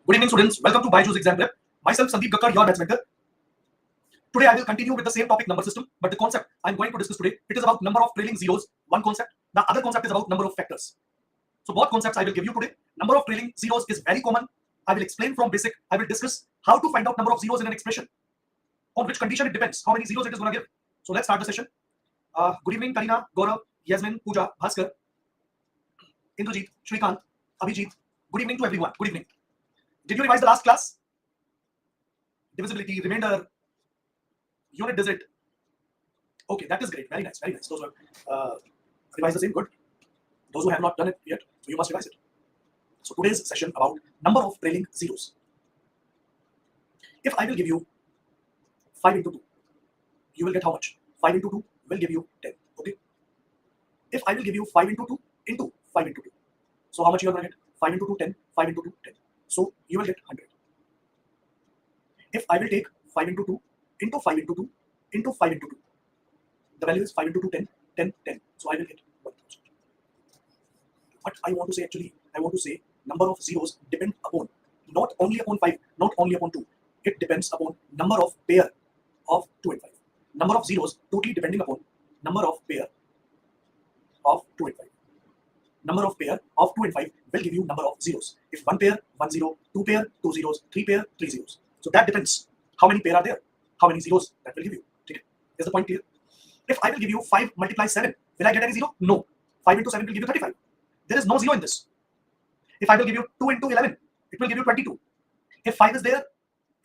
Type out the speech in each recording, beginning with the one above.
Good evening, students. Welcome to Byju's Exam Prep. Myself, Sandeep Gakkar, your maths mentor. Today, I will continue with the same topic, number system, but the concept I'm going to discuss today, it is about number of trailing zeros, one concept. The other concept is about number of factors. So both concepts I will give you today. Number of trailing zeros is very common. I will explain from basic. I will discuss how to find out number of zeros in an expression. On which condition it depends, how many zeros it is going to give. So let's start the session. Good evening, Karina, Gaurav, Yasmin, Pooja, Bhaskar, Indrajit, Shrikant, Abhijit. Good evening to everyone. Good evening. Did you revise the last class? Divisibility, remainder, unit digit. Okay, that is great. Very nice, very nice. Those who have revised the same, good. Those who have not done it yet, so you must revise it. So today's session about number of trailing zeros. If I will give you 5 into 2, you will get how much? 5 into 2 will give you 10. Okay. If I will give you 5 into 2 into 5 into 2, so how much you are going to get? 5 into 2, 10. 5 into 2, 10. So you will get 100. If I will take 5 into 2 into 5 into 2 into 5 into 2, the value is 5 into 2, 10, 10, 10. So I will get 1000. What I want to say actually, I want to say number of zeros depend upon, not only upon 5, not only upon 2. It depends upon number of pair of 2 and 5. Number of zeros totally depending upon number of pair of 2 and 5. Number of pair of 2 and 5 will give you number of zeros. If 1 pair, 1 zero, 2 pair, 2 zeros, 3 pair, 3 zeros. So that depends how many pair are there, how many zeros that will give you. Okay. Is the point clear? If I will give you 5 multiply 7, will I get any zero? No. 5 into 7 will give you 35. There is no zero in this. If I will give you 2 into 11, it will give you 22. If 5 is there,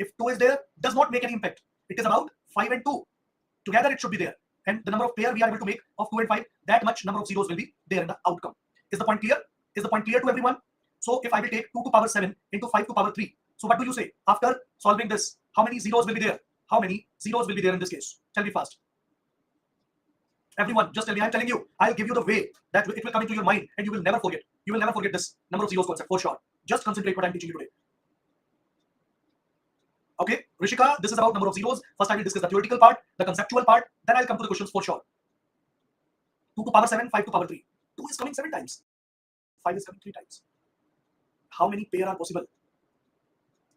if 2 is there, does not make any impact. It is about 5 and 2. Together it should be there. And the number of pair we are able to make of 2 and 5, that much number of zeros will be there in the outcome. Is the point clear? Is the point clear to everyone? So if I will take 2 to power 7 into 5 to power 3, so what do you say? After solving this, how many zeros will be there? How many zeros will be there in this case? Tell me fast. Everyone, just tell me. I'm telling you, I'll give you the way that it will come into your mind and you will never forget. You will never forget this number of zeros concept for sure. Just concentrate what I'm teaching you today. Okay, Rishika, this is about number of zeros. First I will discuss the theoretical part, the conceptual part, then I'll come to the questions for sure. 2 to power 7, 5 to power 3. 2 is coming 7 times. 5 is coming 3 times. How many pair are possible?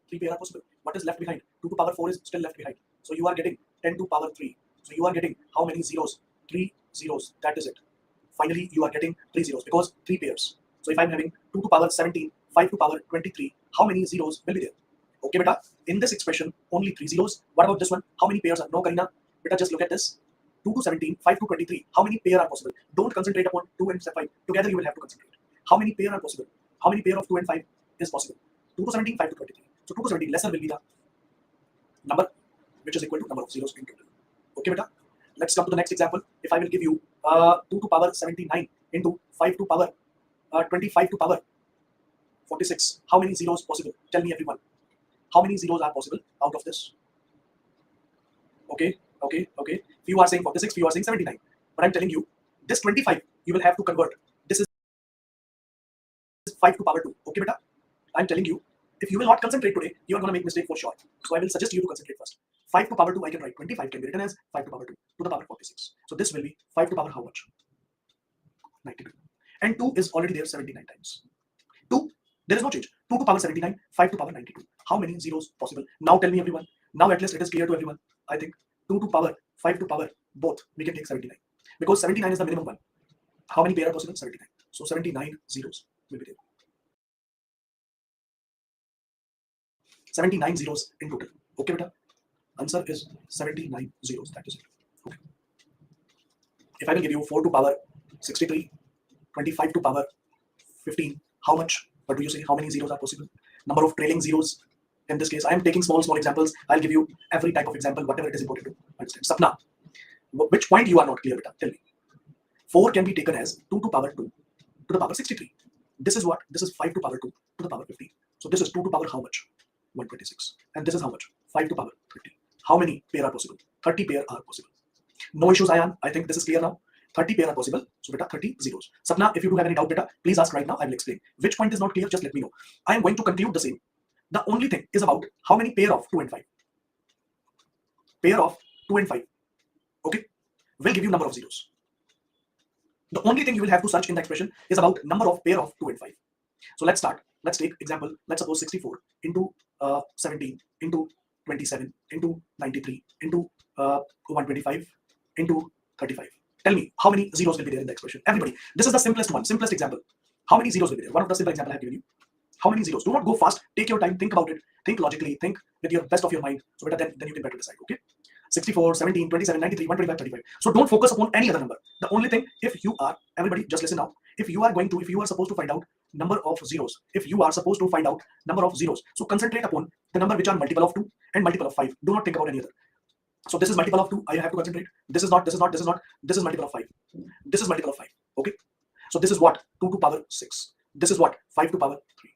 3 pair are possible. What is left behind? 2 to power 4 is still left behind. So you are getting 10 to power 3. So you are getting how many zeros? 3 zeros. That is it. Finally, you are getting 3 zeros because 3 pairs. So if I'm having 2 to power 17, 5 to power 23, how many zeros will be there? Okay, beta. In this expression, only 3 zeros. What about this one? How many pairs are? No, Karina. Beta, just look at this. 2 to 17, 5 to 23. How many pair are possible? Don't concentrate upon 2 and 5. Together you will have to concentrate. How many pair are possible? How many pair of 2 and 5 is possible? 2 to 17, 5 to 23. So 2 to 17 lesser will be the number which is equal to number of zeros in total. Okay, beta. Let's come to the next example. If I will give you 2 to power 79 into 5 to power 25 to power 46. How many zeros possible? Tell me everyone. How many zeros are possible out of this? Okay. Few are saying 46, few are saying 79. But I'm telling you, this 25 you will have to convert. This is 5 to power 2. Okay, beta? I'm telling you, if you will not concentrate today, you are going to make mistake for sure. So I will suggest you to concentrate first. 5 to power 2, I can write 25 can be written as 5 to power 2 to the power 46. So this will be 5 to power how much? 92. And 2 is already there 79 times. 2, there is no change. 2 to power 79, 5 to power 92. How many zeros possible? Now tell me everyone. Now at least it is clear to everyone. I think 2 to power, 5 to power, both we can take 79. Because 79 is the minimum one. How many pair are possible? 79. So 79 zeros will be there. 79 zeros in total. Okay, beta? Answer is 79 zeros. That is it. Okay. If I will give you 4 to power 63, 25 to power 15, how much? What do you say? How many zeros are possible? Number of trailing zeros. In this case, I am taking small examples. I'll give you every type of example, whatever it is important to understand. Sapna, which point you are not clear, beta? Tell me. 4 can be taken as 2 to power 2 to the power 63. This is what? This is 5 to power 2 to the power 15. So this is 2 to power how much? 126. And this is how much? 5 to power 30. How many pair are possible? 30 pair are possible. No issues, Ayan. I think this is clear now. 30 pair are possible. So beta, 30 zeros. Sapna, if you do have any doubt, beta, please ask right now. I will explain. Which point is not clear? Just let me know. I am going to conclude the same. The only thing is about how many pair of 2 and 5. Pair of 2 and 5. Okay. Will give you number of zeros. The only thing you will have to search in the expression is about number of pair of 2 and 5. So let's start. Let's take example. Let's suppose 64 into 17 into 27 into 93 into 125 into 35. Tell me how many zeros will be there in the expression. Everybody, this is the simplest one, simplest example. How many zeros will be there? One of the simple example I have given you. How many zeros? Do not go fast. Take your time. Think about it. Think logically. Think with your best of your mind. So better then you can better decide. Okay. 64, 17, 27, 93, 125, 35. So don't focus upon any other number. The only thing, if you are, everybody just listen now. If you are supposed to find out number of zeros, if you are supposed to find out number of zeros, so concentrate upon the number which are multiple of 2 and multiple of 5. Do not think about any other. So this is multiple of 2. I have to concentrate. This is not, this is not, this is not. This is multiple of 5. This is multiple of 5. Okay. So this is what? 2 to power 6. This is what? 5 to power 3.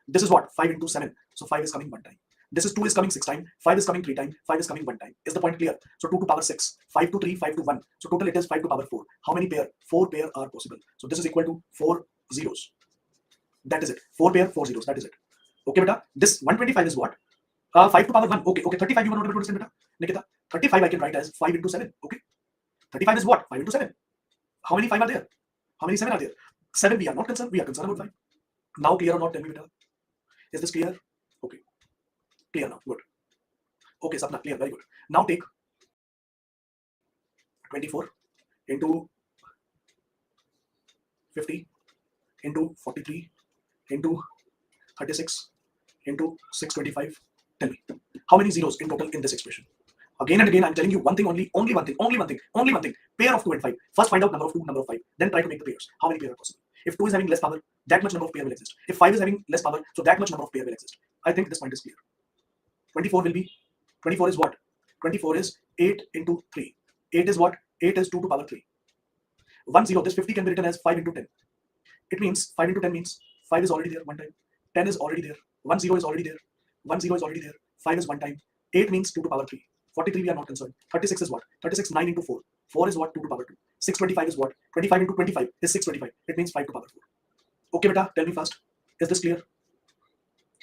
This is what? 5 into 7. So 5 is coming one time. This is 2 is coming 6 times. 5 is coming 3 times. 5 is coming one time. Is the point clear? So 2 to power 6. 5 to 3, 5 to 1. So total it is 5 to power 4. How many pair? 4 pair are possible. So this is equal to 4 zeros. That is it. 4 pair, 4 zeros. That is it. Okay, beta. This 125 is what? 5 to power 1. Okay, okay. 35 you were not able to understand, beta. Nikita. 35 I can write as 5 into 7. Okay. 35 is what? 5 into 7. How many 5 are there? How many 7 are there? 7 we are not concerned. We are concerned about 5. Now clear or not? Tell me, beta. Is this clear? Okay. Clear now. Good. Okay, Sapna, clear. Very good. Now take 24 into 50 into 43 into 36 into 625. Tell me, how many zeros in total in this expression? Again and again, I'm telling you one thing only, only one thing, only one thing, only one thing. Pair of 2 and 5. First find out number of 2, number of 5. Then try to make the pairs. How many pairs are possible? If 2 is having less power, that much number of pair will exist. If 5 is having less power, so that much number of pair will exist. I think this point is clear. 24 will be, 24 is what? 24 is 8 into 3. 8 is what? 8 is 2 to power 3. 1 0, this 50 can be written as 5 into 10. It means 5 into 10 means 5 is already there one time. 10 is already there. 1 0 is already there. 1 0 is already there. 5 is one time. 8 means 2 to power 3. 43 we are not concerned. 36 is what? 36 9 into 4. 4 is what? 2 to power 2. 625 is what? 25 into 25 is 625. It means 5 to power 4. Okay, beta, tell me fast. Is this clear?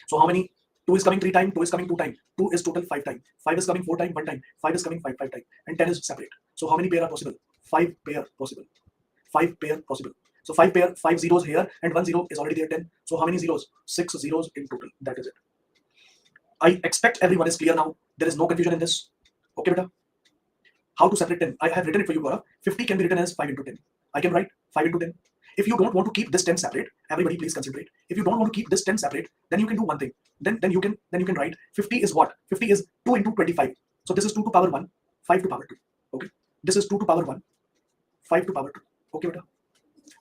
So how many? 2 is coming 3 times, 2 is coming 2 times, 2 is total 5 times, 5 is coming 4 times, 1 time, 5 is coming 5 times, and 10 is separate. So how many pair are possible? 5 pair possible. 5 pair possible. So 5 pair, 5 zeros here, and 1 0 is already there 10. So how many zeros? 6 zeros in total. That is it. I expect everyone is clear now. There is no confusion in this. Okay, beta. How to separate 10? I have written it for you, Gaurav. 50 can be written as 5 into 10. I can write 5 into 10. If you don't want to keep this 10 separate, everybody please concentrate. If you don't want to keep this 10 separate, then you can do one thing. Then you can write 50 is what? 50 is 2 into 25. So this is 2 to power 1, 5 to power 2. Okay. This is 2 to power 1, 5 to power 2. Okay, beta.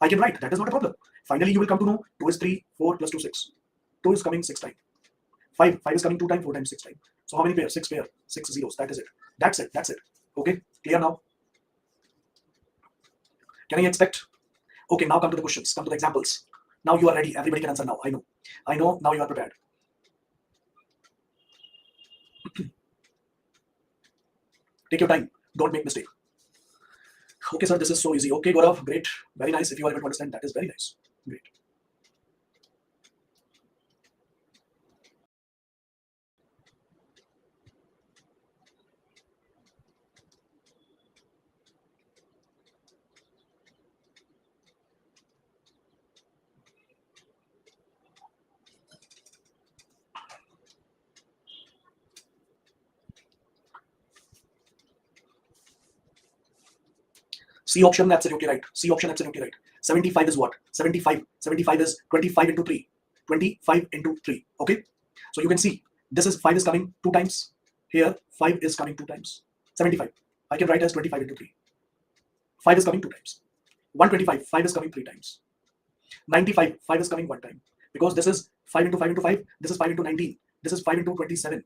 I can write. That is not a problem. Finally, you will come to know 2 is 3, 4 plus 2, 6. 2 is coming 6 times. 5 is coming 2 times, 4 times, 6 times. So how many pairs? 6 pair, 6 zeros. That is it. That's it. That's it. Okay. Clear now? Can I expect? Okay, now come to the questions, come to the examples. Now you are ready. Everybody can answer now. I know. I know. Now you are prepared. Take your time. Don't make mistake. Okay, sir, this is so easy. Okay, Gaurav, great. Very nice. If you are able to understand, that is very nice. Great. C option, absolutely right. C option, absolutely right. 75 is what? 75. 75 is 25 into 3. 25 into 3. Okay. So you can see this is 5 is coming 2 times. Here 5 is coming 2 times. 75. I can write as 25 into 3. 5 is coming 2 times. 125. 5 is coming 3 times. 95. 5 is coming 1 time. Because this is 5 into 5 into 5. This is 5 into 19. This is 5 into 27.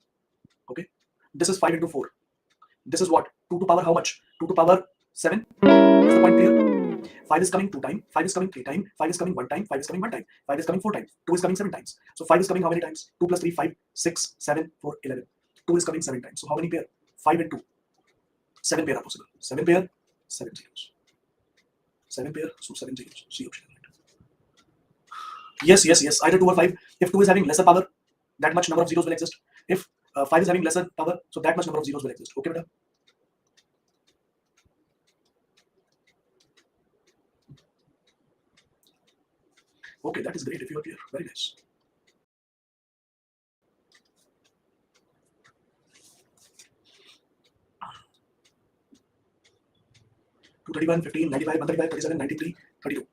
Okay. This is 5 into 4. This is what? 2 to power how much? 2 to power 7. Is the point clear? 5 is coming 2 times, 5 is coming 3 times, 5 is coming 1 time, 5 is coming 1 time, 5 is coming 4 times, 2 is coming 7 times. So 5 is coming how many times? 2 plus 3, 5, 6, 7, 4, 11. 2 is coming 7 times. So how many pair? 5 and 2. 7 pair are possible. 7 pair, 7 zeros. 7 pair, so 7 zeros. C option. Yes, yes, yes. Either 2 or 5. If 2 is having lesser power, that much number of zeros will exist. If 5 is having lesser power, so that much number of zeros will exist. Okay, beta? Okay, that is great if you are clear. Very nice. 231, 15, 95, 135, 37, 93, 32.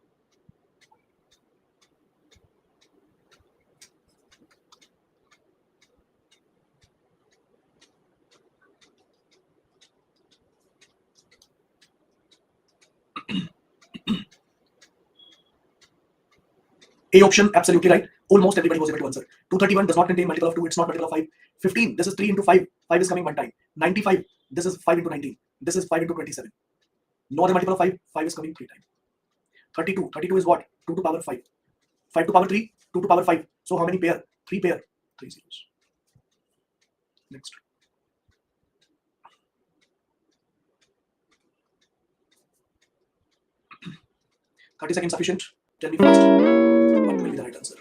A option, absolutely right. Almost everybody was able to answer. 231 does not contain multiple of 2, it's not multiple of 5. 15, this is 3 into 5. 5 is coming one time. 95, this is 5 into 19. This is 5 into 27. No other multiple of 5. 5 is coming 3 times. 32. 32 is what? 2 to power 5. 5 to power 3. 2 to power 5. So how many pair? 3 pair. 3 zeros. Next. $30 seconds sufficient? Tell me first. What will be the right answer?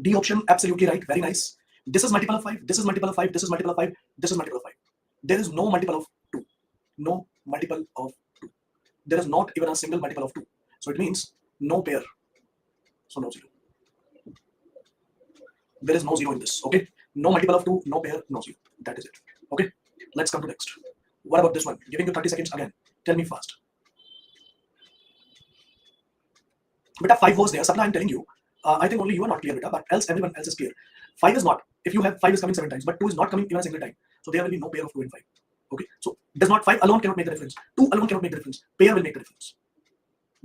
D option, absolutely right. Very nice. This is multiple of 5. This is multiple of 5. This is multiple of 5. This is multiple of 5. There is no multiple of 2. No multiple of 2. There is not even a single multiple of 2. So it means no pair. So no 0. There is no 0 in this. Okay. No multiple of 2. No pair. No 0. That is it. Okay. Let's come to next. What about this one? Giving you 30 seconds again. Tell me fast. Beta 5 was there. Sapna, I'm telling you. I think only you are not clear, beta, but else everyone else is clear. 5 is not. If you have 5 is coming 7 times, but 2 is not coming even a single time. So there will be no pair of 2 and 5. Okay. So does not 5 alone cannot make the difference. 2 alone cannot make the difference. Pair will make the difference.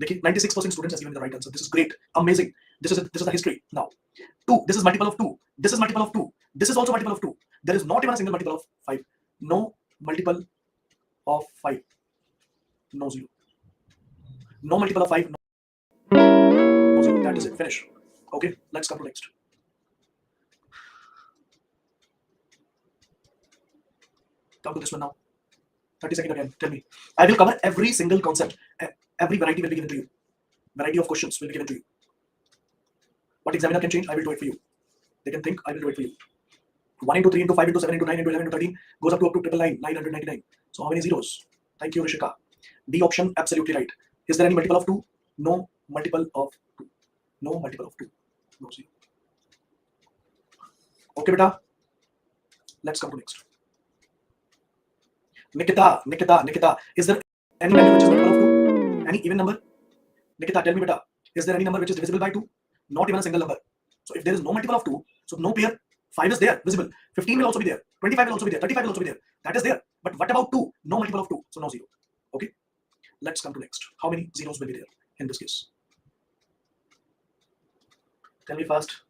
96% students has given the right answer. This is great. Amazing. This is the history. Now, 2. This is multiple of 2. This is multiple of 2. This is also multiple of 2. There is not even a single multiple of 5. No multiple of 5. No 0. No multiple of 5. No 0. That is it. Finish. Okay. Let's come to next. Come to this one now. 30 seconds again. Tell me. I will cover every single concept. Every variety will be given to you. Variety of questions will be given to you. What examiner can change, I will do it for you. They can think, I will do it for you. 1 into 3 into 5 into 7 into 9 into 11 into 13 goes up to 999, 999. So how many zeros? Thank you, Rishika. D option, absolutely right. Is there any multiple of 2? No multiple of 2. No multiple of 2. No 0. Okay, beta. Let's come to next. Nikita. Is there any value which is multiple of 2? Any even number? Nikita, tell me, beta. Is there any number which is divisible by 2? Not even a single number. So if there is no multiple of 2, so no pair, 5 is there, visible. 15 will also be there. 25 will also be there. 35 will also be there. That is there. But what about 2? No multiple of 2. So no 0. Okay. Let's come to next. How many zeros will be there in this case? Tell me fast.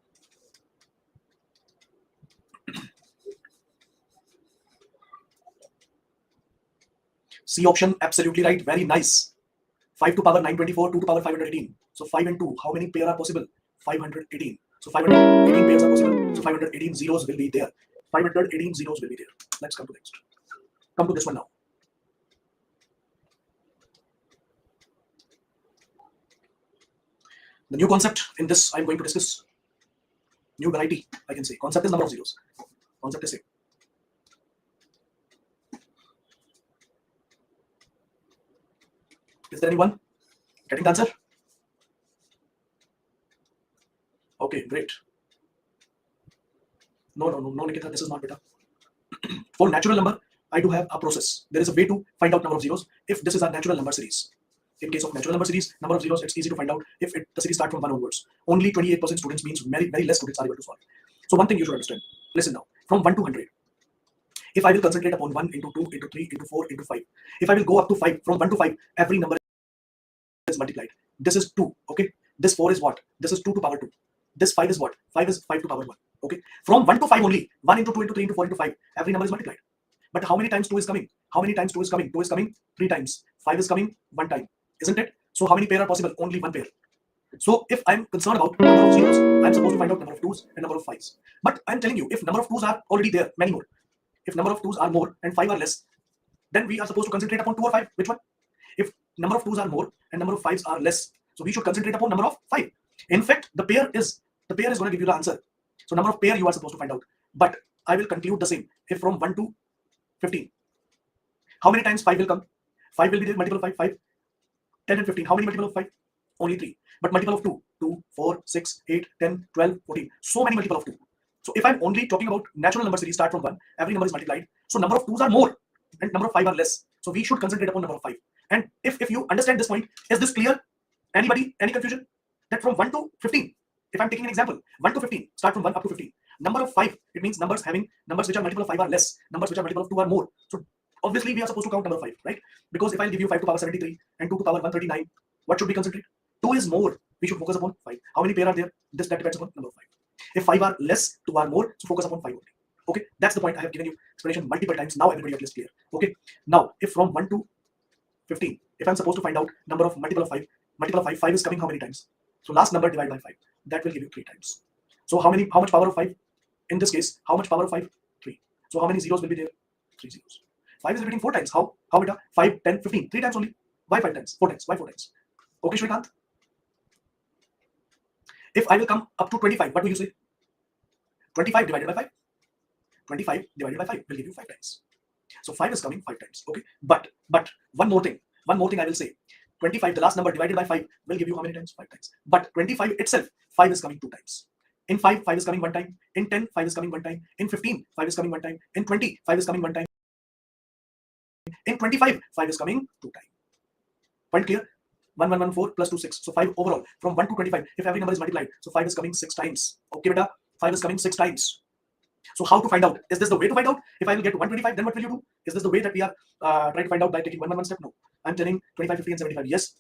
C option, absolutely right. Very nice. 5 to power 924, 2 to power 518. So 5 and 2, how many pair are possible? 518. So 518 pairs are possible. So 518 zeros will be there. 518 zeros will be there. Let's come to next. Come to this one now. The new concept in this I'm going to discuss. New variety, I can say. Concept is number of zeros. Concept is same. Is there anyone getting the answer? Okay, great. No, Nikita, this is not beta. For natural number, I do have a process. There is a way to find out number of zeros if this is a natural number series. In case of natural number series, number of zeros, it's easy to find out if the series starts from 1 onwards. Only 28% students means very, very less students are able to solve. So one thing you should understand. Listen now. From 1 to 100. If I will concentrate upon 1 into 2 into 3 into 4 into 5. If I will go up to 5, from 1 to 5, every number is multiplied. This is 2. Okay. This 4 is what? This is 2 to power 2. This 5 is what? 5 is 5 to power 1. Okay. From 1 to 5 only. 1 into 2 into 3 into 4 into 5. Every number is multiplied. But how many times 2 is coming? How many times 2 is coming? 2 is coming 3 times. 5 is coming 1 time. Isn't it? So how many pair are possible? Only 1 pair. So if I'm concerned about number of zeros, I'm supposed to find out number of 2s and number of 5s. But I'm telling you, if number of 2s are already there, many more. If number of 2s are more and 5 are less, then we are supposed to concentrate upon 2 or 5. Which one? If number of 2s are more and number of 5s are less, so we should concentrate upon number of 5. In fact, the pair is the pair is going to give you the answer. So number of pair you are supposed to find out. But I will conclude the same. If from 1 to 15, how many times 5 will come? 5 will be there, multiple of 5, 5, 10 and 15. How many multiple of 5? Only 3. But multiple of 2, 2, 4, 6, 8, 10, 12, 14. So many multiple of 2. So if I'm only talking about natural number series, start from 1, every number is multiplied. So number of 2s are more and number of 5 are less. So we should concentrate upon number of 5. And if you understand this point, is this clear? Anybody? Any confusion? That from 1 to 15, if I'm taking an example, 1 to 15, start from 1 up to 15. Number of 5, it means numbers which are multiple of 5 are less, numbers which are multiple of 2 are more. So obviously we are supposed to count number 5, right? Because if I'll give you 5 to power 73 and 2 to power 139, what should we concentrate? 2 is more, we should focus upon 5. How many pair are there? That depends upon number 5. If 5 are less, 2 are more, so focus upon 5 only. Okay, that's the point. I have given you explanation multiple times. Now everybody at least clear. Okay, now if from 1 to 15, if I'm supposed to find out number of multiple of 5, 5 is coming how many times? So last number divided by 5, that will give you 3 times. So how much power of 5? In this case, how much power of 5? 3. So how many zeros will be there? 3 zeros. 5 is repeating 4 times. How beta? 5, 10, 15. 3 times only. Why 5 times? 4 times. Why 4 times? Okay, Shrikant. If I will come up to 25, what do you say? 25 divided by 5. 25 divided by 5 will give you 5 times. So 5 is coming 5 times. Okay. But one more thing I will say. 25, the last number divided by 5 will give you how many times? 5 times. But 25 itself, 5 is coming 2 times. In 5, 5 is coming 1 time. In 10, 5 is coming 1 time. In 15, 5 is coming 1 time. In 20, 5 is coming 1 time. In 25, 5 is coming 2 times. Point clear? 1114 plus 2, 6. So 5 overall. From 1 to 25, if every number is multiplied, so 5 is coming 6 times. Okay, beta? 5 is coming 6 times. So how to find out? Is this the way to find out? If I will get 125, then what will you do? Is this the way that we are trying to find out by taking one step? No. I'm telling 25, 50, and 75. Yes.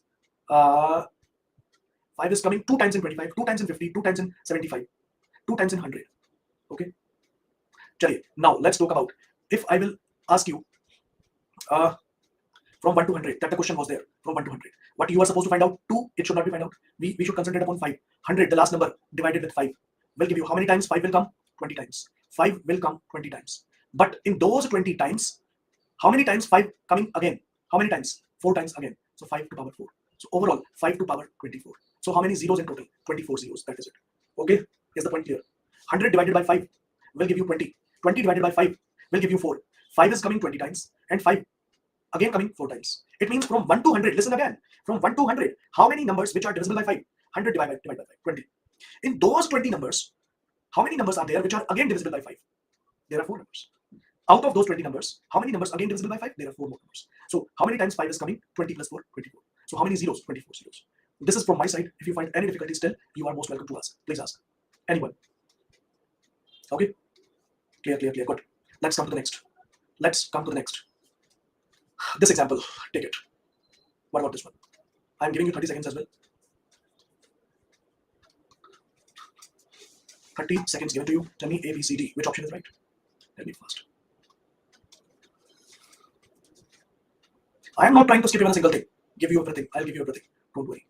5 is coming 2 times in 25, 2 times in 50, 2 times in 75, 2 times in 100. Okay. Chaliye. Now let's talk about, if I will ask you from 1 to 100, that the question was there, from 1 to 100. What you are supposed to find out? 2, it should not be found out. We should concentrate upon 5. 100, the last number, divided with 5, will give you how many times 5 will come? 20 times. 5 will come 20 times. But in those 20 times, how many times 5 coming again? How many times? 4 times again. So 5 to power 4. So overall, 5 to power 24. So how many zeros in total? 24 zeros. That is it. Okay? Is the point clear? 100 divided by 5 will give you 20. 20 divided by 5 will give you 4. 5 is coming 20 times and 5 again coming 4 times. It means from 1 to 100, listen again. From 1 to 100, how many numbers which are divisible by 5? 100 divided by 5, 20. In those 20 numbers, how many numbers are there which are again divisible by 5? There are 4 numbers. Out of those 20 numbers, how many numbers again divisible by 5? There are 4 more numbers. So how many times 5 is coming? 20 plus 4, 24. So how many zeros? 24 zeros. This is from my side. If you find any difficulty still, you are most welcome to ask. Please ask. Anyone? Okay? Clear. Good. Let's come to the next. This example, take it. What about this one? I'm giving you 30 seconds as well. 30 seconds given to you. Tell me A, B, C, D. Which option is right? Tell me fast. I am not trying to skip even a single thing. Give you everything. I'll give you everything. Don't worry.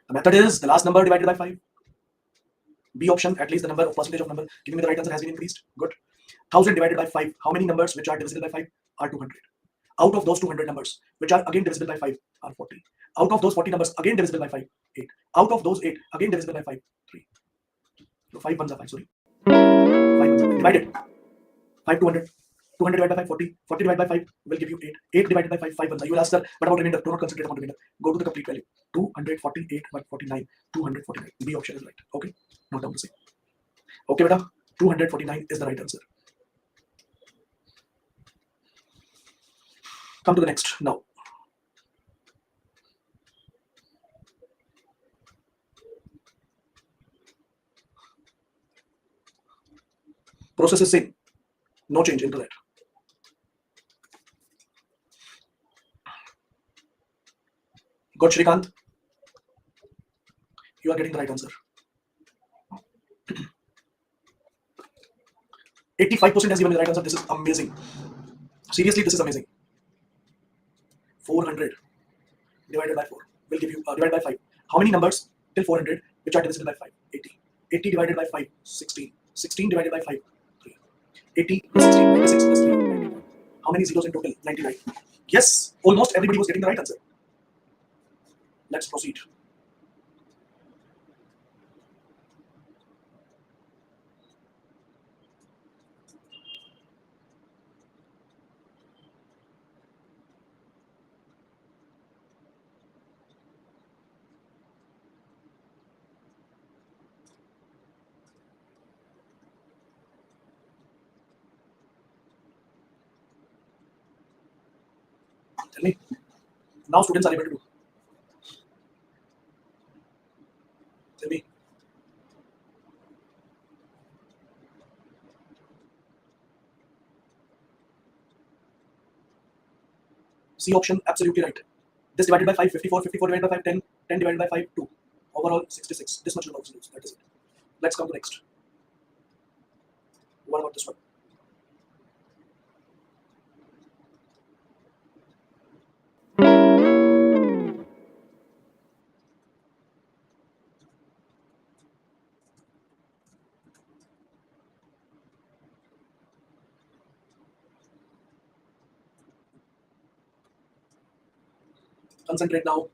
The method is the last number divided by 5. B option, at least the number of percentage of number giving me the right answer has been increased. Good. 1000 divided by 5. How many numbers which are divisible by 5 are 200? Out of those 200 numbers, which are again divisible by 5, are 40. Out of those 40 numbers, again divisible by 5, 8. Out of those 8, again divisible by 5, 3. So 5 ones are 5, sorry. 5 ones are 5. Divided. 5, 200. 200 divided by 5, 40. 40 divided by 5 will give you 8. 8 divided by 5, 5 ones are. You will ask, sir, what about remainder? Do not concentrate on remainder. Go to the complete value. 248 by 49. 249. B option is right. Okay. Note down the same. Okay, beta. 249 is the right answer. Come to the next now. Process is same. No change into that. Got Shrikant? You are getting the right answer. 85% has given me the right answer. This is amazing. Seriously, this is amazing. 400 divided by 4 will give you, divided by 5. How many numbers till 400 which are divisible by 5? 80. 80 divided by 5, 16. 16 divided by 5, 3. 80 plus 16, 96 plus 3, 99. How many zeros in total? 99. Yes, almost everybody was getting the right answer. Let's proceed. Tell me. Now students are able to do. Tell me. C option, absolutely right. This divided by 5, 54, 54 divided by 5, 10, 10 divided by 5, 2. Overall, 66. This much number of zeros. That is it. Let's come to next. What about this one? Concentrate now.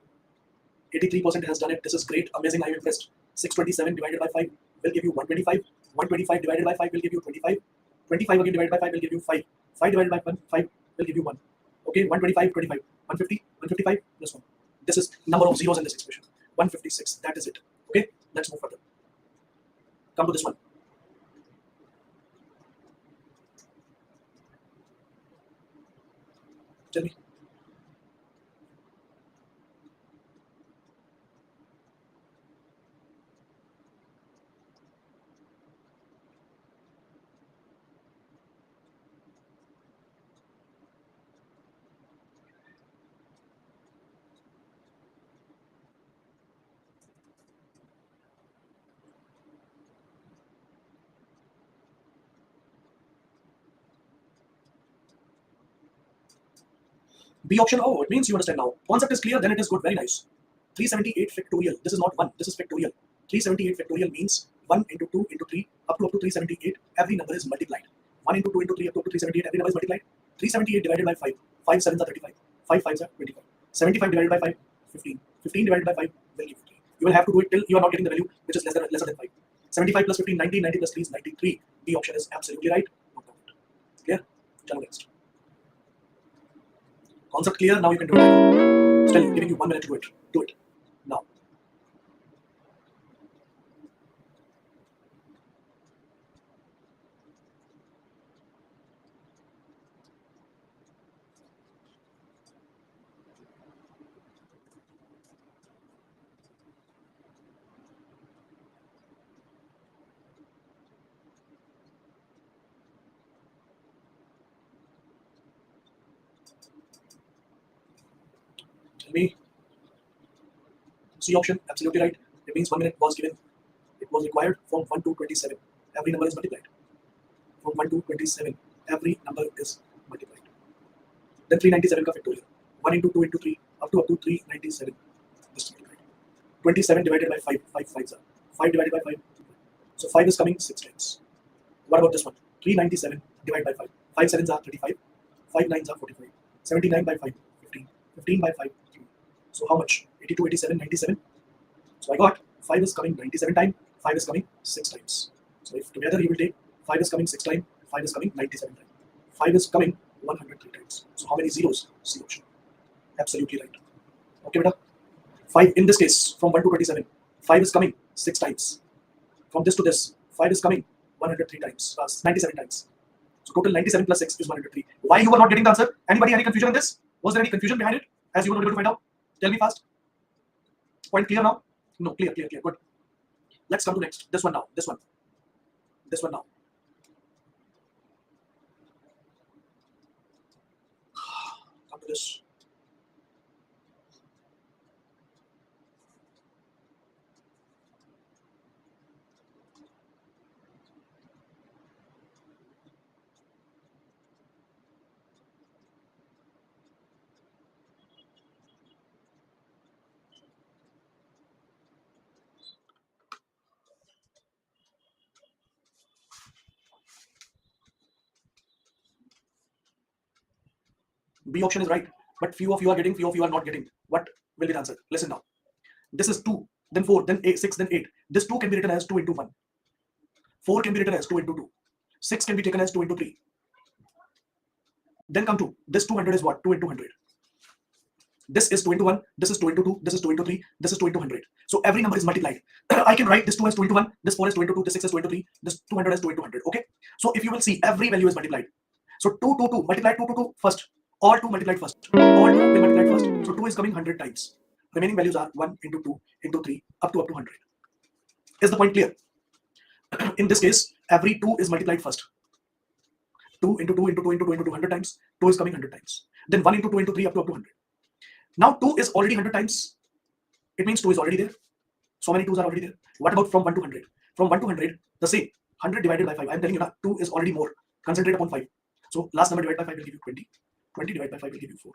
83% has done it. This is great. Amazing. I'm impressed. 627 divided by 5 will give you 125. 125 divided by 5 will give you 25. 25 again divided by 5 will give you 5. 5 divided by 5 will give you 1. Okay, 125, 25. 150, 155 plus 1. This is number of zeros in this expression. 156. That is it. Okay, let's move further. Come to this one. Tell me. B option, oh, it means you understand now. Concept is clear, then it is good. Very nice. 378 factorial. This is not 1, this is factorial. 378 factorial means 1 into 2 into 3 up to 378. Every number is multiplied. 1 into 2 into 3 up to 378. Every number is multiplied. 378 divided by 5. 5 sevens are 35. 5 fives are 25. 75 divided by 5, 15. 15 divided by 5 will give you 3. You will have to do it till you are not getting the value which is lesser than 5. 75 plus 15, 90. 90 plus 3 is 93. B option is absolutely right. Clear? Chalo next. Concept clear, now you can do it. Still giving you 1 minute to do it. Do it. Now. Tell me. C option, absolutely right. It means 1 minute was given. It was required from 1 to 27. Every number is multiplied. From 1 to 27, every number is multiplied. Then 397 ka factorial. 1 into 2 into 3 up to 397. This is multiplied. 27 divided by 5. 5 fives are. 5 divided by 5. So 5 is coming 6 times. What about this one? 397 divided by 5. 5 sevens are 35. 5 nines are 45. 79 by 5, 15. 15 by 5, 3. So how much? 82, 87, 97. So I got 5 is coming 97 times, 5 is coming 6 times. So if together you will take 5 is coming 6 times, 5 is coming 97 times. 5 is coming 103 times. So how many zeros? C option. Absolutely right. Okay, beta. 5 in this case from 1 to 27. 5 is coming 6 times. From this to this, 5 is coming 103 times, 97 times. So total 97 plus 6 is 103. Why you were not getting the answer? Anybody, any confusion in this? Was there any confusion behind it? As you were not able to find out? Tell me fast. Point clear now? No, clear. Good. Let's come to next. This one now. This one now. Come to this. B option is right, but few of you are getting, few of you are not getting. What will be the answer? Listen now. This is 2, then 4, then 8, 6, then 8. This 2 can be written as 2 into 1. 4 can be written as 2 into 2. 6 can be taken as 2 into 3. Then come to this 200 is what? 2 into 100. This is 2 into 1, this is 2 into 2, this is 2 into 3, this is 2 into 100. So every number is multiplied. I can write this 2 as 2 into 1, this 4 as 2 into 2, this 6 as 2 into 3, this 200 as 2 into 100. Okay. So if you will see, every value is multiplied. So 2, 2, 2, multiply 2 to 2 first. All 2 multiplied first. All 2 will multiply first. So 2 is coming 100 times. Remaining values are 1 into 2 into 3 up to 100. Is the point clear? In this case, every 2 is multiplied first. 2 into 2 into 2 into 2 into 2 100 times. 2 is coming 100 times. Then 1 into 2 into 3 up to 100. Now 2 is already 100 times. It means 2 is already there. So many 2's are already there. What about from 1 to 100? From 1 to 100, the same. 100 divided by 5. I am telling you now, 2 is already more. Concentrate upon 5. So last number divided by 5 will give you 20. 20 divided by 5 will give you 4.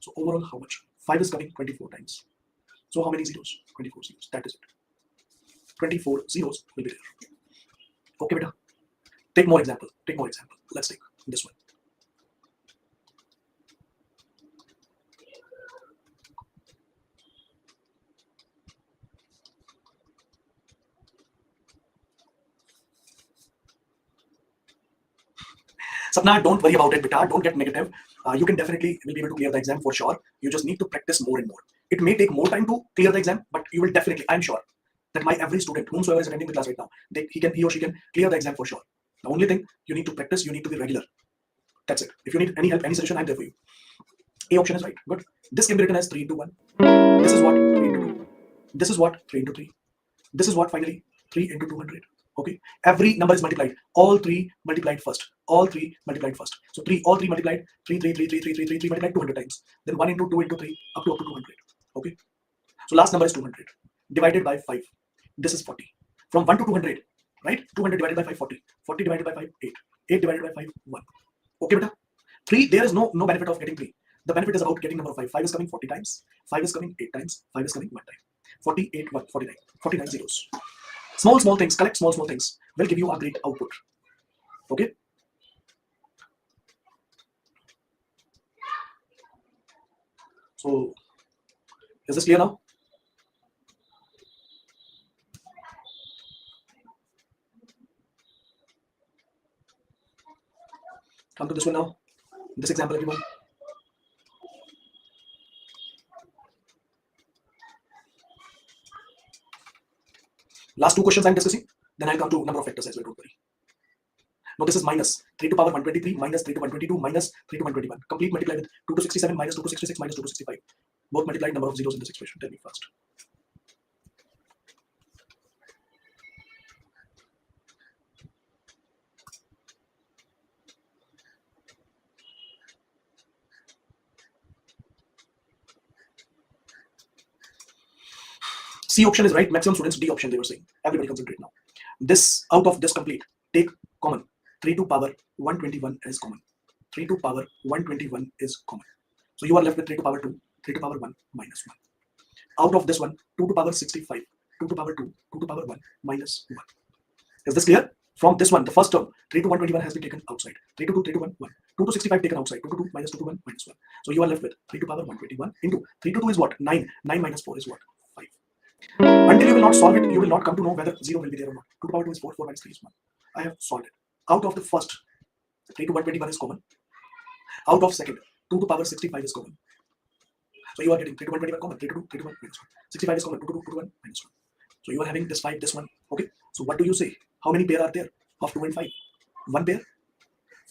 So overall, how much? 5 is coming 24 times. So how many zeros? 24 zeros. That is it. 24 zeros will be there. Okay, beta. Take more example. Take more example. Let's take this one. Sapna, don't worry about it, beta. Don't get negative. You can definitely will be able to clear the exam for sure. You just need to practice more and more. It may take more time to clear the exam, but you will definitely, I'm sure, that my every student, whomsoever is attending the class right now, he or she can clear the exam for sure. The only thing you need to practice, you need to be regular. That's it. If you need any help, any suggestion, I'm there for you. A option is right. Good. This can be written as 3 into 1. This is what 3 into 2. This is what 3 into 3. This is what finally 3 into 200. Okay. Every number is multiplied. All 3 multiplied first. All 3 multiplied first. So all 3 multiplied. 3 multiplied 200 times. Then 1 into 2 into 3 up to 200. Okay. So last number is 200 divided by 5. This is 40. From 1 to 200, right? 200 divided by 5, 40. 40 divided by 5, 8. 8 divided by 5, 1. Okay, beta. 3, there is no benefit of getting 3. The benefit is about getting number 5. 5 is coming 40 times. 5 is coming 8 times. 5 is coming 1 time. 48, 1, 49. 49 zeros. Small things, collect small things will give you a great output. Okay. So, is this clear now? Come to this one now. This example, everyone. Last 2 questions I'm discussing. Then I'll come to number of factors as well. Don't worry. Now this is minus 3 to power 123 minus 3 to 122 minus 3 to 121. Complete multiply with 2 to 67 minus 2 to 66 minus 2 to 65. Both multiplied number of zeros in this expression. Tell me fast. C option is right. Maximum students. D option they were saying. Everybody concentrate now. This out of this complete. Take common. 3 to power 121 is common. 3 to power 121 is common. So you are left with 3 to power 2, 3 to power 1 minus 1. Out of this one, 2 to power 65, 2 to power 2, 2 to power 1 minus 1. Is this clear? From this one, the first term, 3 to 121 has been taken outside. 3 to 2, 3 to 1, 1. 2 to 65 taken outside. 2 to 2 minus 2 to 1 minus 1. So you are left with 3 to power 121 into 3 to 2 is what? 9. 9 minus 4 is what? 5. Until you will not solve it, you will not come to know whether 0 will be there or not. 2 to power 2 is 4, 4 minus 3 is 1. I have solved it. Out of the first, 3 to 121 is common. Out of second, 2 to power 65 is common. So you are getting 3 to 121 common, 3 to 2, 3 to 1 minus 1. 65 is common, 2 to 2, 2 to 1 minus 1. So you are having this 5, this one. Okay. So what do you say? How many pair are there of 2 and 5? 1 pair.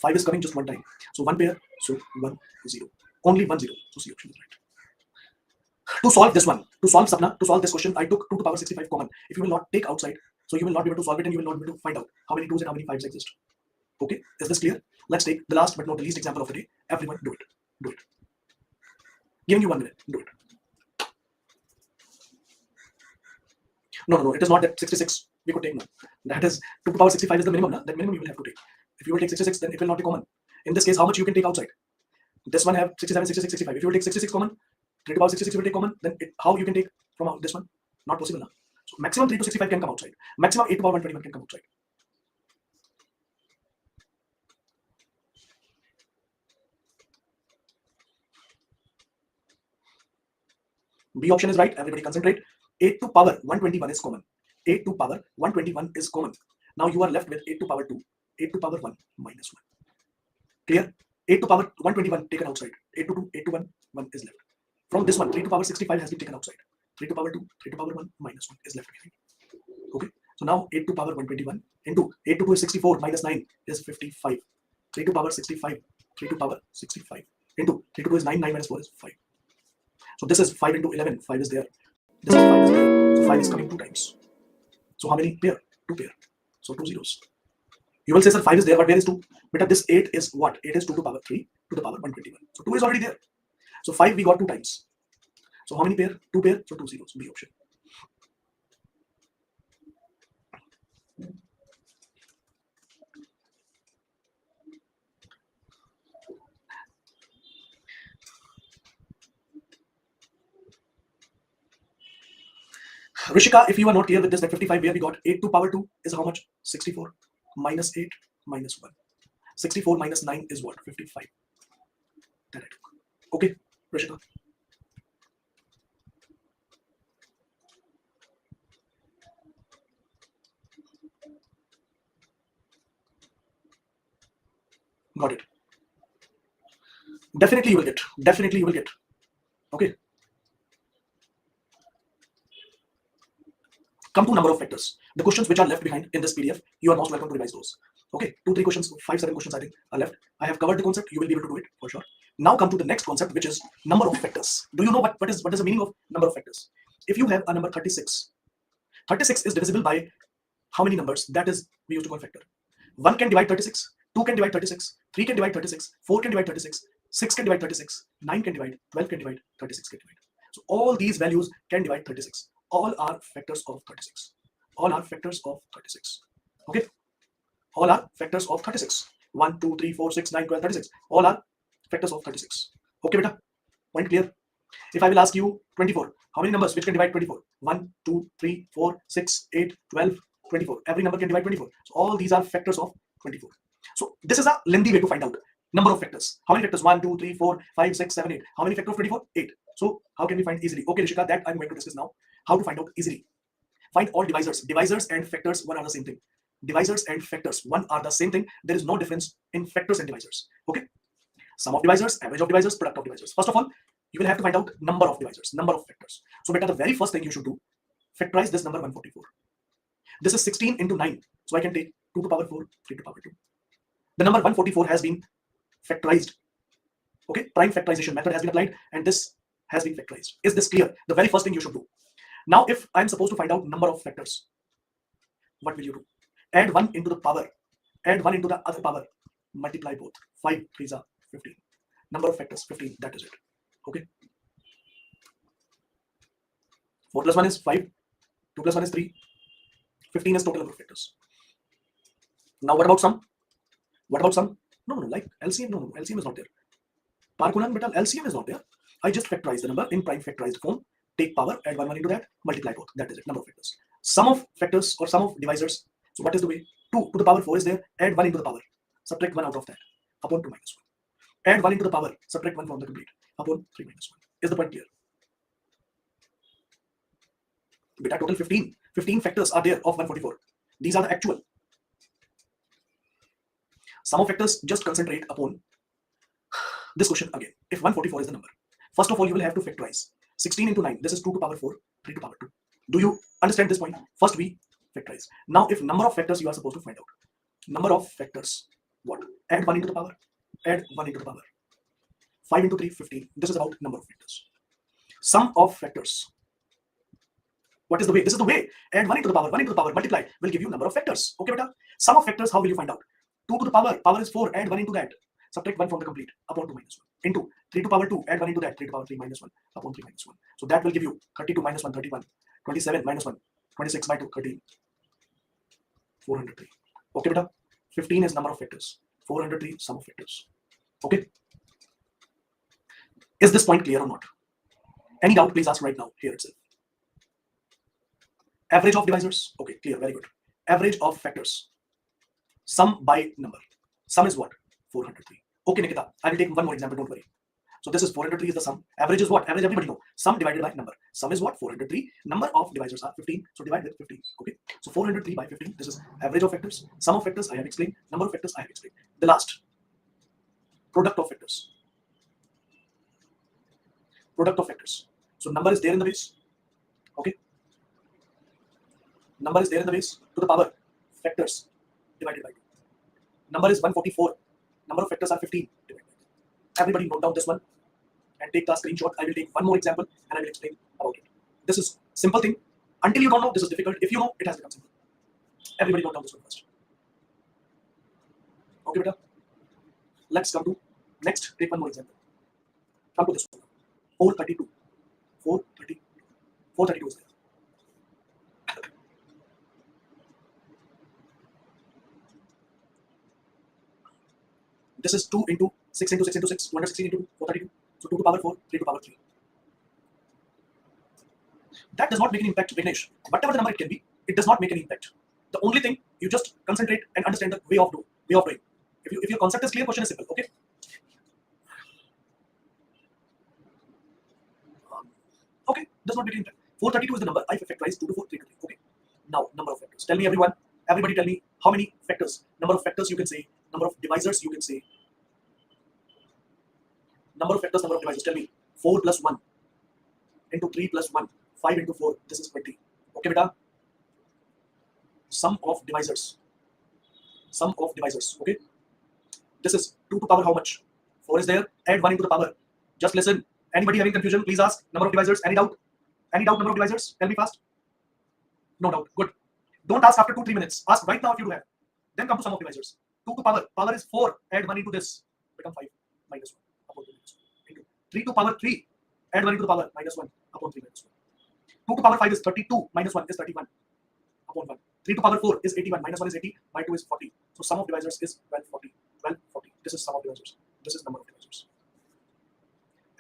5 is coming just 1 time. So 1 pair. So 1, 0. Only 1, 0. So C option is right. To solve this one, to solve Sapna, to solve this question, I took 2 to power 65 common. If you will not take outside, so you will not be able to solve it and you will not be able to find out how many 2's and how many 5's exist. Okay. Is this clear? Let's take the last but not the least example of the day. Everyone do it. Do it. Giving you 1 minute. Do it. No. It is not that 66 we could take. No. That is 2 to power 65 is the minimum. That minimum you will have to take. If you will take 66, then it will not be common. In this case, how much you can take outside? This one have 67, 66, 65. If you will take 66 common, 3 to power 66 will take common, then how you can take from this one? Not possible. No? So maximum 3 to 65 can come outside. Maximum 8 to power 121 can come outside. B option is right. Everybody concentrate. 8 to power 121 is common. 8 to power 121 is common. Now you are left with 8 to power 2, 8 to power 1 minus 1. Clear? 8 to power 121 taken outside. 8 to 2, 8 to 1, 1 is left. From this one, 3 to power 65 has been taken outside. 3 to power 2, 3 to power 1 minus 1 is left behind. Okay. So now 8 to power 121 into 8 to 2 is 64 minus 9 is 55. 3 to power 65, 3 to power 65. into 3 to 2 is 9, 9 minus 4 is 5. So this is 5 into 11, 5 is there. This is 5 is there. So 5 is coming 2 times. So how many pair? 2 pair. So 2 zeros. You will say, sir, 5 is there, but where is 2? But this 8 is what? 8 is 2 to the power 3 to the power 121. So 2 is already there. So 5 we got 2 times. So how many pair? 2 pair. So 2 zeros. B option. Rishika, if you are not clear with this, that 55 where we got 8 to power 2 is how much? 64 minus 8 minus 1. 64 minus 9 is what? 55. That I took. Okay, Rishika. Got it. Definitely you will get. Definitely you will get. Okay. Come to number of factors. The questions which are left behind in this PDF, you are most welcome to revise those. Okay, 2, 3 questions, 5, 7 questions I think are left. I have covered the concept. You will be able to do it for sure. Now come to the next concept, which is number of factors. Do you know what is the meaning of number of factors? If you have a number 36, 36 is divisible by how many numbers? That is, we used to call factor. 1 can divide 36, 2 can divide 36, 3 can divide 36, 4 can divide 36, 6 can divide 36, 9 can divide, 12 can divide, 36 can divide. So all these values can divide 36. All are factors of 36. All are factors of 36. Okay? All are factors of 36. 1, 2, 3, 4, 6, 9, 12, 36. All are factors of 36. Okay, beta? Point clear? If I will ask you 24, how many numbers which can divide 24? 1, 2, 3, 4, 6, 8, 12, 24. Every number can divide 24. So all these are factors of 24. So this is a lengthy way to find out number of factors. How many factors? 1, 2, 3, 4, 5, 6, 7, 8. How many factors of 24? 8. So how can we find easily? Okay, Rishika, that I'm going to discuss now. How to find out easily. Find all divisors. Divisors and factors, one are the same thing. Divisors and factors, one are the same thing. There is no difference in factors and divisors. Okay? Sum of divisors, average of divisors, product of divisors. First of all, you will have to find out number of divisors, number of factors. So beta, the very first thing you should do, factorize this number 144. This is 16 into 9. So I can take 2 to power 4, 3 to power 2. The number 144 has been factorized. Okay, prime factorization method has been applied and this has been factorized. Is this clear? The very first thing you should do. Now, if I'm supposed to find out number of factors, what will you do? Add 1 into the power, add 1 into the other power, multiply both. 5 3s are 15. Number of factors 15, that is it. Okay. 4 plus 1 is 5, 2 plus 1 is 3, 15 is total number of factors. Now what about sum? What about sum? No, like LCM, no, LCM is not there. Parkunan, but LCM is not there. I just factorize the number in prime factorized form, take power, add 1 into that, multiply both. That is it, number of factors. Sum of factors or sum of divisors. So what is the way? 2 to the power 4 is there, add 1 into the power, subtract 1 out of that, upon 2 minus 1. Add 1 into the power, subtract 1 from the complete, upon 3 minus 1. Is the point clear? Beta, total 15. 15 factors are there of 144. These are the actual. Sum of factors, just concentrate upon this question again. If 144 is the number, first of all, you will have to factorize. 16 into 9, this is 2 to power 4, 3 to power 2. Do you understand this point? First we factorize. Now, if number of factors you are supposed to find out. Number of factors, what? Add 1 into the power, add 1 into the power. 5 into 3, 15. This is about number of factors. Sum of factors. What is the way? This is the way. Add 1 into the power, 1 into the power, multiply, will give you number of factors. Okay, beta? Sum of factors, how will you find out? 2 to the power is 4, add 1 into that. Subtract 1 from the complete, upon 2 minus 1. Into 3 to power 2, add 1 into that, 3 to power 3 minus 1, upon 3 minus 1. So that will give you 32 minus 1, 31, 27 minus 1, 26 by 2, 13, 403. Okay, beta? 15 is number of factors. 403, sum of factors. Okay? Is this point clear or not? Any doubt, please ask right now, here itself. Average of divisors. Okay, clear, very good. Average of factors. Sum by number. Sum is what? 403. Okay, Nikita, I will take one more example, don't worry. So this is 403 is the sum. Average is what? Average, everybody know. Sum divided by number. Sum is what? 403. Number of divisors are 15. So divide with 15. Okay. So 403 by 15. This is average of factors. Sum of factors I have explained. Number of factors I have explained. The last. Product of factors. Product of factors. So number is there in the base. Okay. Number is there in the base to the power. Factors divided by 2. Number is 144. Number of factors are 15 divided by 2. Everybody note down this one and take the screenshot. I will take one more example and I will explain about it. This is simple thing. Until you don't know, this is difficult. If you know, it has become simple. Everybody note down this one first. Okay, beta. Let's come to next. Take one more example. Come to this one. 432. 432. 432 is there. This is 2 into 6 into 6 into 6, 216 into 432. So 2 to power 4, 3 to power 3. That does not make an impact, Vignesh. Whatever the number it can be, it does not make any impact. The only thing, you just concentrate and understand the way of doing. If your concept is clear, question is simple, okay? Okay, does not make any impact. 432 is the number. I factorize 2 to 4, 3 to 3. Okay. Now, number of factors. Tell me, everybody tell me how many factors. Number of factors you can say. Number of divisors you can say. Number of factors, number of divisors. Tell me 4 plus 1 into 3 plus 1. 5 into 4. This is 20. Okay, beta. Sum of divisors. Sum of divisors. Okay. This is 2 to power how much? 4 is there. Add 1 into the power. Just listen. Anybody having confusion, please ask. Number of divisors. Any doubt? Any doubt, number of divisors? Tell me fast. No doubt. Good. Don't ask after 2-3 minutes. Ask right now if you do have. Then come to sum of divisors. 2 to power. Power is 4. Add 1 into this. Become 5. Minus 1. Upon 3 minus 1. Into 3 to power 3. Add 1 into the power. Minus 1. Upon 3 minus 1. 2 to power 5 is 32. Minus 1 is 31. Upon 1. 3 to power 4 is 81. Minus 1 is 80. By 2 is 40. So sum of divisors is 1240. 1240. This is sum of divisors. This is number of divisors.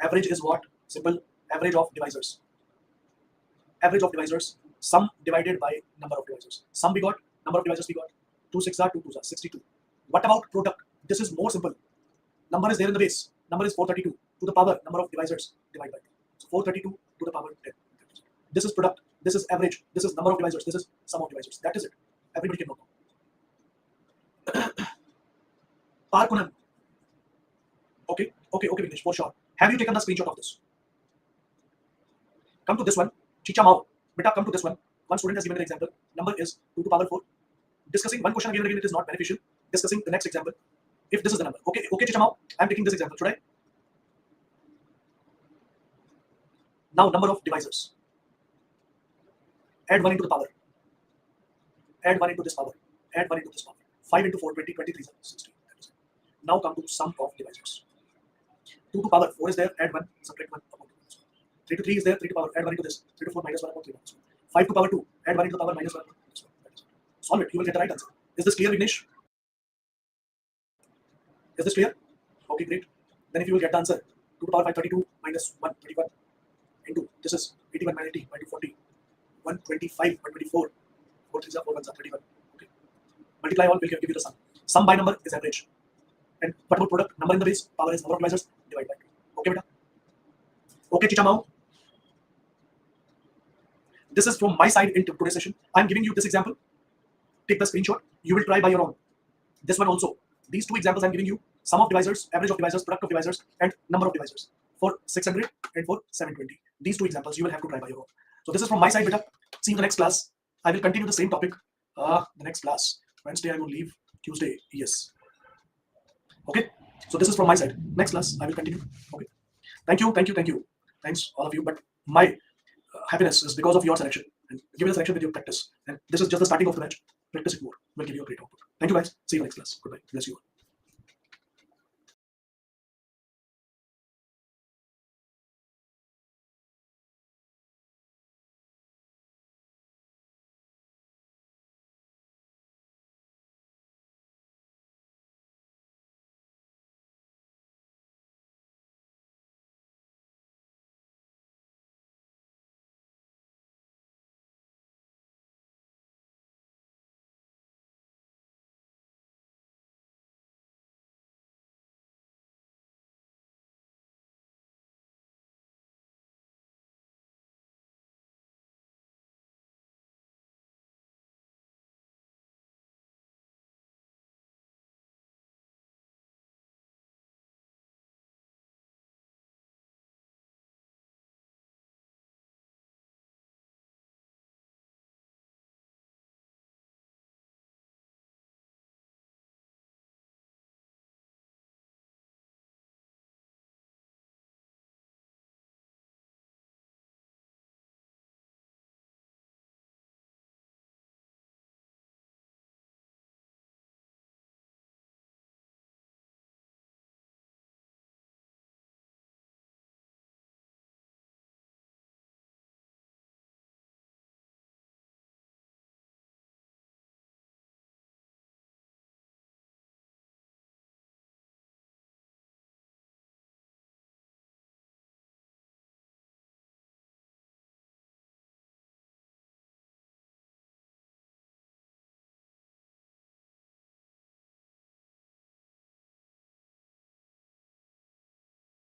Average is what? Simple. Average of divisors. Average of divisors. Sum divided by number of divisors. Sum we got. Number of divisors we got. 2 6 are 2 2s are 62. What about product? This is more simple. Number is there in the base. Number is 432. To the power number of divisors divide by 2. So 432 to the power 10. This is product. This is average. This is number of divisors. This is sum of divisors. That is it. Everybody can know. Parkunan. Okay, Vignesh, for sure. Have you taken the screenshot of this? Come to this one. Chicha Mao. Beta, come to this one. One student has given an example. Number is 2 to power 4. Discussing one question again and again, it is not beneficial. Discussing the next example. If this is the number. Okay, Chicha Mao. I am taking this example. Should I? Now, number of divisors. Add 1 into the power. Add 1 into this power. Add 1 into this power. 5 into 4, 20, 23 is 60. Now come to sum of divisors. 2 to power 4 is there. Add 1. Subtract 1. 3 to 3 is there. 3 to power. Add 1 into this. 3 to 4 minus 1 upon 3 minus 1. 5 to power 2. Add 1 into the power minus 1 upon 3 minus 1. Solve it. You will get the right answer. Is this clear, Vignesh? Is this clear? Okay, great. Then if you will get the answer, 2 to power 5, 32 minus 1, 21 into this is 81 minus 80 by 240. 125, 124. 4 3s are 4 1s are 31. Okay. Multiply all will give you the sum. Sum by number is average. And what about product? Number in the base, power is number of divisors, divide by 2. Okay, beta? Okay, Chicha Mao. This is from my side in today's session. I'm giving you this example. Take the screenshot. You will try by your own. This one also. These two examples I'm giving you. Sum of divisors, average of divisors, product of divisors, and number of divisors. For 600 and for 720. These two examples you will have to try by your own. So this is from my side, beta. See you in the next class. I will continue the same topic. The next class. Wednesday I will leave. Tuesday, yes. Okay. So this is from my side. Next class I will continue. Okay. Thank you. Thanks all of you. But my happiness is because of your selection. And give me the selection with your practice. And this is just the starting of the match. Practice it more. Will give you a great output. Thank you guys. See you next class. Goodbye. Bless you all.